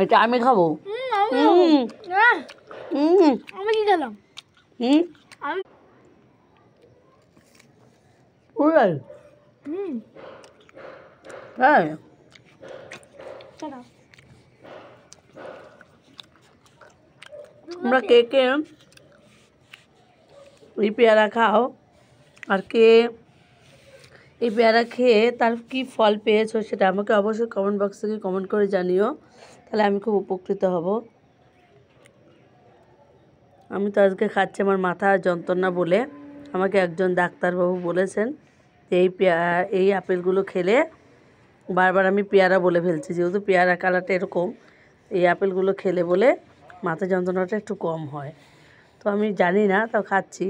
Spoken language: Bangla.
এটা আমি খাবো। আমি কি খেলাম? তোমরা কে কে এই পেয়ারা খাও আর কে এই পেয়ারা খেয়ে তার কি ফল পেয়েছো সেটা আমাকে অবশ্যই কমেন্ট বক্স থেকে কমেন্ট করে জানিও, তাহলে আমি খুব উপকৃত হব। আমি তো আজকে খাচ্ছি আমার মাথা যন্ত্রণা বলে। আমাকে একজন ডাক্তারবাবু বলেছেন যে এই আপেলগুলো খেলে, বারবার আমি পেয়ারা বলে ফেলছি যেহেতু পেয়ারা কালারটা এরকম, এই আপেলগুলো খেলে বলে মাথা যন্ত্রণাটা একটু কম হয়। তো আমি জানি না, তাও খাচ্ছি।